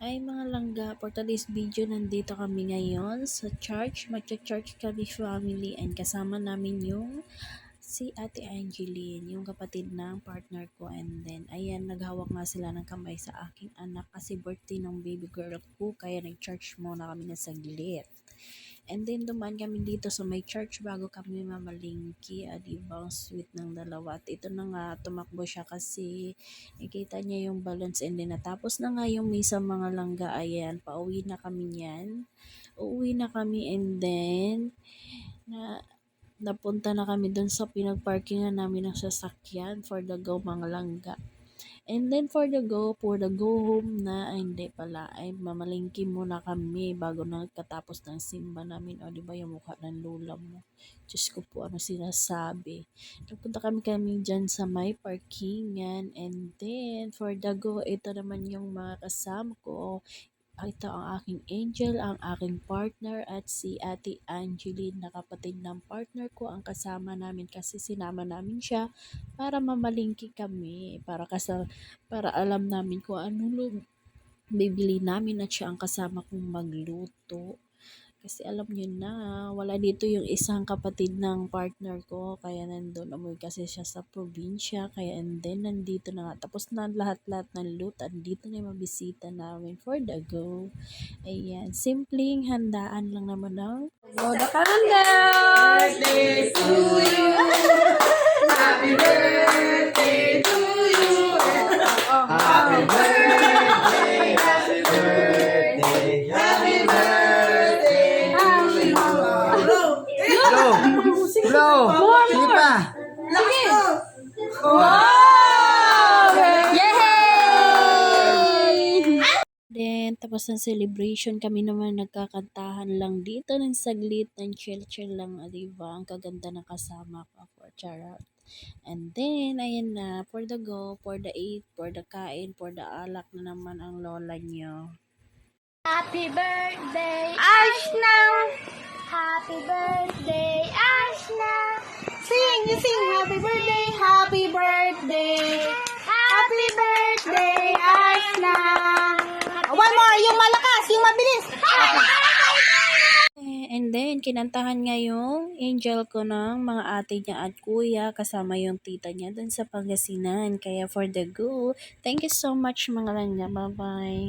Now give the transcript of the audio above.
Ay mga langga, for today's video, nandito kami ngayon sa church. Magcha-church kami family and kasama namin yung si Ate Angeline, yung kapatid ng partner ko. And then, ayan, naghawak nga sila ng kamay sa aking anak kasi birthday ng baby girl ko. Kaya nag-church muna kami na saglit. And then, dumaan kami dito sa may church bago kami mamalingki. Diba, ang sweet ng dalawa. At ito na nga, tumakbo siya kasi nakita niya yung balance. And then, natapos na nga yung misa mga langga. Ayan, pauwi na kami yan. Uuwi na kami and then, napunta na kami dun sa pinagparkingan namin ng sasakyan for the go mga langga. And then for the go home na, ay hindi pala, ay mamalingki muna kami bago nagkatapos ng simba namin. O diba yung mukha ng lula mo? Diyos ko po, ano sinasabi. Napunta kami dyan sa may parkingan. And then for the go, ito naman yung mga kasama ko. Ito ang aking angel, ang aking partner at si Ate Angeline na kapatid ng partner ko ang kasama namin kasi sinama namin siya para mamalingki kami, para alam namin kung ano bibili namin at siya ang kasama kong magluto. Kasi alam niyo na, wala dito yung isang kapatid ng partner ko, kaya nandun, umuwi kasi siya sa probinsya, kaya and then nandito na nga, tapos na lahat-lahat ng loot, andito na yung mabisita namin for the go. Ayan, simpleng handaan lang naman ng Moda Candles! Birthday to you! Happy birthday to you! Happy birthday! Happy birthday! Happy birthday to you! Hello! Sige pa! Then, tapos ng celebration, kami naman nagkakantahan lang dito ng saglit, ng chill-chill lang, diba? Ang kaganda ng kasama ko for charot. And then, ayan na, for the go, for the eat, for the kain, for the alak na naman ang lola nyo. Happy birthday, Ashna! Happy birthday, Ashna! Sing, you sing! Happy birthday, happy birthday! Happy birthday, Ashna! One more, yung malakas, yung mabilis! And then, kinantahan nga yung angel ko ng mga ate niya at kuya, kasama yung tita niya dun sa Pangasinan. Kaya for the go, thank you so much mga langga. Bye-bye!